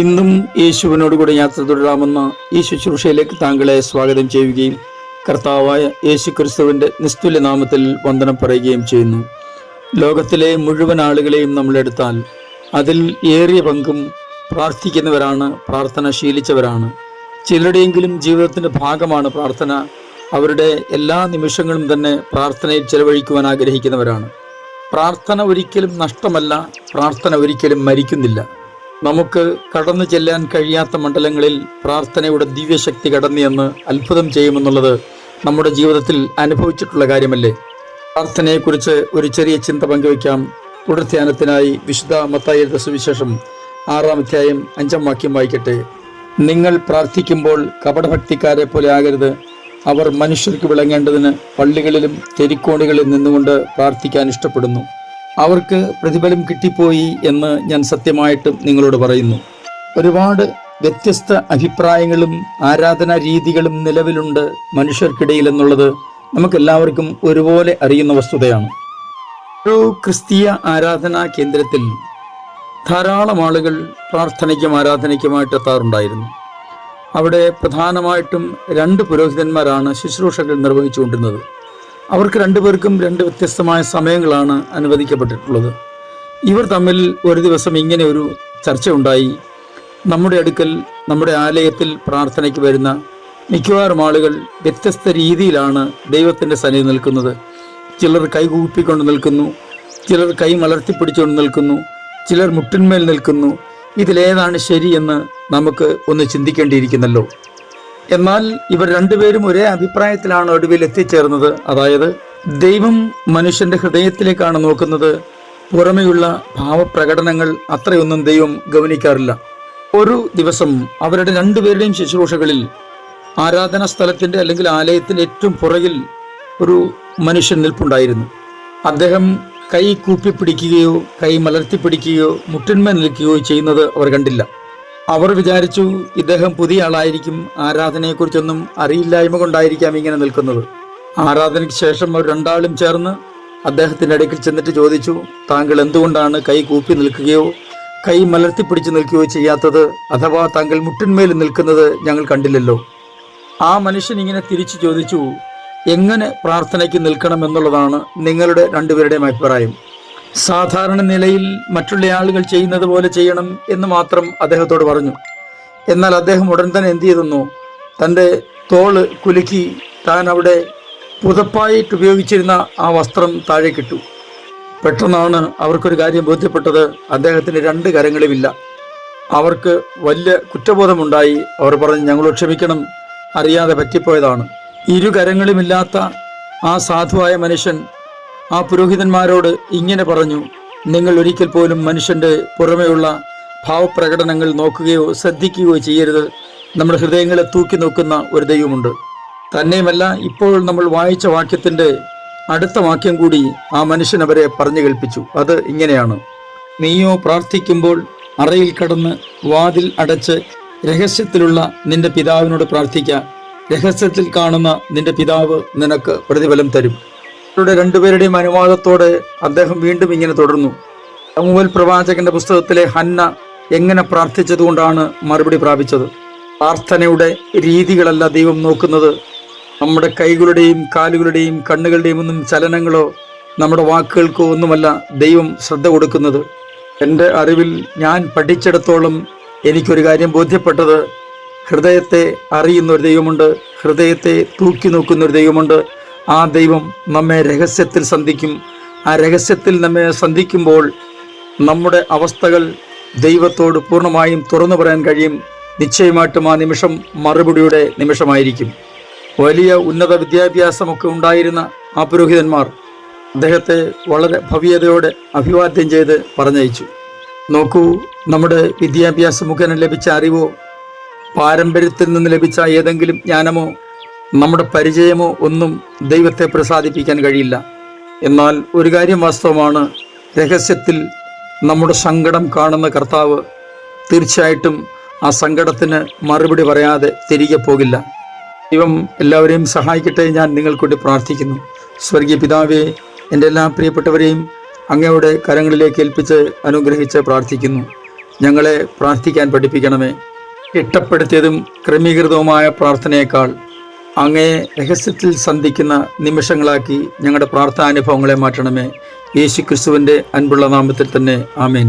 ഇന്നും യേശുവിനോടുകൂടി യാത്ര തുടരാമെന്ന ഈ ശുശ്രൂഷയിലേക്ക് താങ്കളെ സ്വാഗതം ചെയ്യുകയും കർത്താവായ യേശു ക്രിസ്തുവിൻ്റെ നിസ്തുല്യ നാമത്തിൽ വന്ദനം പറയുകയും ചെയ്യുന്നു. ലോകത്തിലെ മുഴുവൻ ആളുകളെയും നമ്മളെടുത്താൽ അതിൽ ഏറിയ പങ്കും പ്രാർത്ഥിക്കുന്നവരാണ്, പ്രാർത്ഥന ശീലിച്ചവരാണ്. ചിലരുടെയെങ്കിലും ജീവിതത്തിൻ്റെ ഭാഗമാണ് പ്രാർത്ഥന. അവരുടെ എല്ലാ നിമിഷങ്ങളും തന്നെ പ്രാർത്ഥനയിൽ ചെലവഴിക്കുവാൻ ആഗ്രഹിക്കുന്നവരാണ്. പ്രാർത്ഥന ഒരിക്കലും നഷ്ടമല്ല, പ്രാർത്ഥന ഒരിക്കലും മരിക്കുന്നില്ല. നമുക്ക് കടന്നു ചെല്ലാൻ കഴിയാത്ത മണ്ഡലങ്ങളിൽ പ്രാർത്ഥനയുടെ ദിവ്യശക്തി കടന്നിയെന്ന് അത്ഭുതം ചെയ്യുമെന്നുള്ളത് നമ്മുടെ ജീവിതത്തിൽ അനുഭവിച്ചിട്ടുള്ള കാര്യമല്ലേ. പ്രാർത്ഥനയെക്കുറിച്ച് ഒരു ചെറിയ ചിന്ത പങ്കുവയ്ക്കാം. തുടർധ്യാനത്തിനായി വിശുദ്ധ മത്തായിയുടെ സുവിശേഷം 6-ാം അധ്യായം 5-ാം വാക്യം വായിക്കട്ടെ. നിങ്ങൾ പ്രാർത്ഥിക്കുമ്പോൾ കപടഭക്തിക്കാരെ പോലെ ആകരുത്. അവർ മനുഷ്യർക്ക് വിളങ്ങേണ്ടതിന് പള്ളികളിലും തെരിക്കോണികളിൽ നിന്നുകൊണ്ട് പ്രാർത്ഥിക്കാൻ ഇഷ്ടപ്പെടുന്നു. അവർക്ക് പ്രതിഫലം കിട്ടിപ്പോയി എന്ന് ഞാൻ സത്യമായിട്ടും നിങ്ങളോട് പറയുന്നു. ഒരുപാട് വ്യത്യസ്ത അഭിപ്രായങ്ങളും ആരാധനാ രീതികളും നിലവിലുണ്ട് മനുഷ്യർക്കിടയിൽ എന്നുള്ളത് നമുക്കെല്ലാവർക്കും ഒരുപോലെ അറിയുന്ന വസ്തുതയാണ്. ഒരു ക്രിസ്തീയ ആരാധനാ കേന്ദ്രത്തിൽ ധാരാളം ആളുകൾ പ്രാർത്ഥനയ്ക്കും ആരാധനയ്ക്കുമായിട്ട് എത്താറുണ്ടായിരുന്നു. അവിടെ പ്രധാനമായിട്ടും 2 പുരോഹിതന്മാരാണ് ശുശ്രൂഷകൾ നിർവഹിച്ചുകൊണ്ടിരുന്നത്. അവർക്ക് 2 പേർക്കും 2 വ്യത്യസ്തമായ സമയങ്ങളാണ് അനുവദിക്കപ്പെട്ടിട്ടുള്ളത്. ഇവർ തമ്മിൽ ഒരു ദിവസം ഇങ്ങനെ ഒരു ചർച്ച ഉണ്ടായി. നമ്മുടെ അടുക്കൽ, നമ്മുടെ ആലയത്തിൽ പ്രാർത്ഥനയ്ക്ക് വരുന്ന മിക്കവാറും ആളുകൾ വ്യത്യസ്ത രീതിയിലാണ് ദൈവത്തിൻ്റെ സന്നിധി നിൽക്കുന്നത്. ചിലർ കൈകൂപ്പിക്കൊണ്ട് നിൽക്കുന്നു, ചിലർ കൈ മലർത്തിപ്പിടിച്ചുകൊണ്ട് നിൽക്കുന്നു, ചിലർ മുട്ടിന്മേൽ നിൽക്കുന്നു. ഇതിലേതാണ് ശരിയെന്ന് നമുക്ക് ഒന്ന് ചിന്തിക്കേണ്ടിയിരിക്കുന്നല്ലോ. എന്നാൽ ഇവർ 2 പേരും ഒരേ അഭിപ്രായത്തിലാണ് ഒടുവിൽ എത്തിച്ചേർന്നത്. അതായത് ദൈവം മനുഷ്യന്റെ ഹൃദയത്തിലേക്കാണ് നോക്കുന്നത്. പുറമെയുള്ള ഭാവപ്രകടനങ്ങൾ അത്രയൊന്നും ദൈവം ഗവനിക്കാറില്ല. ഒരു ദിവസം അവരുടെ 2 പേരുടെയും ശുശ്രൂഷകളിൽ ആരാധനാ സ്ഥലത്തിന്റെ അല്ലെങ്കിൽ ആലയത്തിന്റെ ഏറ്റവും പുറകിൽ ഒരു മനുഷ്യൻ നിൽപ്പുണ്ടായിരുന്നു. അദ്ദേഹം കൈ കൂപ്പിപ്പിടിക്കുകയോ കൈ മലർത്തിപ്പിടിക്കുകയോ മുട്ടിന്മേൽ നിൽക്കുകയോ ചെയ്യുന്നത് അവർ കണ്ടില്ല. അവർ വിചാരിച്ചു ഇദ്ദേഹം പുതിയ ആളായിരിക്കും, ആരാധനയെക്കുറിച്ചൊന്നും അറിയില്ലായ്മ കൊണ്ടായിരിക്കാം ഇങ്ങനെ നിൽക്കുന്നത്. ആരാധനയ്ക്ക് ശേഷം അവർ 2 ആളും ചേർന്ന് അദ്ദേഹത്തിൻ്റെ അടുക്കൽ ചെന്നിട്ട് ചോദിച്ചു, താങ്കൾ എന്തുകൊണ്ടാണ് കൈ കൂപ്പി നിൽക്കുകയോ കൈ മലർത്തിപ്പിടിച്ച് നിൽക്കുകയോ ചെയ്യാത്തത്? അഥവാ താങ്കൾ മുട്ടിന്മേൽ നിൽക്കുന്നത് ഞങ്ങൾ കണ്ടില്ലല്ലോ. ആ മനുഷ്യൻ ഇങ്ങനെ തിരിച്ചു ചോദിച്ചു, എങ്ങനെ പ്രാർത്ഥനയ്ക്ക് നിൽക്കണം എന്നുള്ളതാണ് നിങ്ങളുടെ 2 പേരുടെയും അഭിപ്രായം. സാധാരണ നിലയിൽ മറ്റുള്ള ആളുകൾ ചെയ്യുന്നത് പോലെ ചെയ്യണം എന്ന് മാത്രം അദ്ദേഹത്തോട് പറഞ്ഞു. എന്നാൽ അദ്ദേഹം ഉടൻ തന്നെ എന്ത് ചെയ്തെന്നോ, തൻ്റെ തോള് കുലുക്കി താൻ അവിടെ പുതപ്പായിട്ട് ഉപയോഗിച്ചിരുന്ന ആ വസ്ത്രം താഴേക്കിട്ടു. പെട്ടെന്നാണ് അവർക്കൊരു കാര്യം ബോധ്യപ്പെട്ടത്. അദ്ദേഹത്തിന് 2 കരങ്ങളുമില്ല. അവർക്ക് വലിയ കുറ്റബോധമുണ്ടായി. അവർ പറഞ്ഞു, ഞങ്ങളോട് ക്ഷമിക്കണം, അറിയാതെ പറ്റിപ്പോയതാണ്. 2 കരങ്ങളുമില്ലാത്ത ആ സാധുവായ മനുഷ്യൻ ആ പുരോഹിതന്മാരോട് ഇങ്ങനെ പറഞ്ഞു, നിങ്ങൾ ഒരിക്കൽ പോലും മനുഷ്യൻ്റെ പുറമെയുള്ള ഭാവപ്രകടനങ്ങൾ നോക്കുകയോ ശ്രദ്ധിക്കുകയോ ചെയ്യരുത്. നമ്മുടെ ഹൃദയങ്ങളെ തൂക്കി നോക്കുന്ന ഒരു ദൈവമുണ്ട്. തന്നെയുമല്ല, ഇപ്പോൾ നമ്മൾ വായിച്ച വാക്യത്തിൻ്റെ അടുത്ത വാക്യം കൂടി ആ മനുഷ്യൻ അവരെ പറഞ്ഞു കേൾപ്പിച്ചു. അത് ഇങ്ങനെയാണ്: നീയോ പ്രാർത്ഥിക്കുമ്പോൾ അറയിൽ കടന്ന് വാതിൽ അടച്ച് രഹസ്യത്തിലുള്ള നിന്റെ പിതാവിനോട് പ്രാർത്ഥിക്കുക. രഹസ്യത്തിൽ കാണുന്ന നിന്റെ പിതാവ് നിനക്ക് പ്രതിഫലം തരും. അവരുടെ 2 പേരുടെയും അനുവാദത്തോടെ അദ്ദേഹം വീണ്ടും ഇങ്ങനെ തുടർന്നു. ശമൂവേൽ പ്രവാചകന്റെ പുസ്തകത്തിലെ ഹന്ന എങ്ങനെ പ്രാർത്ഥിച്ചതുകൊണ്ടാണ് മറുപടി പ്രാപിച്ചത്. പ്രാർത്ഥനയുടെ രീതികളല്ല ദൈവം നോക്കുന്നത്. നമ്മുടെ കൈകളുടെയും കാലുകളുടെയും കണ്ണുകളുടെയും ഒന്നും ചലനങ്ങളോ നമ്മുടെ വാക്കുകൾക്കോ ഒന്നുമല്ല ദൈവം ശ്രദ്ധ കൊടുക്കുന്നത്. എൻ്റെ അറിവിൽ ഞാൻ പഠിച്ചിടത്തോളം എനിക്കൊരു കാര്യം ബോധ്യപ്പെട്ടത്, ഹൃദയത്തെ അറിയുന്ന ഒരു ദൈവമുണ്ട്, ഹൃദയത്തെ തൂക്കി നോക്കുന്ന ഒരു ദൈവമുണ്ട്. ആ ദൈവം നമ്മെ രഹസ്യത്തിൽ സന്ധിക്കും. ആ രഹസ്യത്തിൽ നമ്മെ സന്ധിക്കുമ്പോൾ നമ്മുടെ അവസ്ഥകൾ ദൈവത്തോട് പൂർണ്ണമായും തുറന്നു പറയാൻ കഴിയും. നിശ്ചയമായിട്ടും ആ നിമിഷം മറുപടിയുടെ നിമിഷമായിരിക്കും. വലിയ ഉന്നത വിദ്യാഭ്യാസമൊക്കെ ഉണ്ടായിരുന്ന ആ പുരോഹിതന്മാർ അദ്ദേഹത്തെ വളരെ ഭവ്യതയോടെ അഭിവാദ്യം ചെയ്ത് പറഞ്ഞയച്ചു. നോക്കൂ, നമ്മുടെ വിദ്യാഭ്യാസ മുഖേന ലഭിച്ച അറിവോ പാരമ്പര്യത്തിൽ നിന്ന് ലഭിച്ച ഏതെങ്കിലും ജ്ഞാനമോ നമ്മുടെ പരിചയമോ ഒന്നും ദൈവത്തെ പ്രസാദിപ്പിക്കാൻ കഴിയില്ല. എന്നാൽ ഒരു കാര്യം വാസ്തവമാണ്, രഹസ്യത്തിൽ നമ്മുടെ സങ്കടം കാണുന്ന കർത്താവ് തീർച്ചയായിട്ടും ആ സങ്കടത്തിന് മറുപടി പറയാതെ തിരികെ പോകില്ല. ദൈവം എല്ലാവരെയും സഹായിക്കട്ടെ. ഞാൻ നിങ്ങൾക്കൂടി പ്രാർത്ഥിക്കുന്നു. സ്വർഗീയ പിതാവേ, എൻ്റെ എല്ലാ പ്രിയപ്പെട്ടവരെയും അങ്ങയുടെ കരങ്ങളിലേക്ക് ഏൽപ്പിച്ച് അനുഗ്രഹിച്ച് പ്രാർത്ഥിക്കുന്നു. ഞങ്ങളെ പ്രാർത്ഥിക്കാൻ പഠിപ്പിക്കണമേ. ചിട്ടപ്പെടുത്തിയതും ക്രമീകൃതവുമായ പ്രാർത്ഥനയേക്കാൾ അങ്ങയെ രഹസ്യത്തിൽ സന്ധിക്കുന്ന നിമിഷങ്ങളാക്കി ഞങ്ങളുടെ പ്രാർത്ഥാനുഭവങ്ങളെ മാറ്റണമേ. യേശു ക്രിസ്തുവിൻ്റെ അൻപുള്ള നാമത്തിൽ തന്നെ ആമേൻ.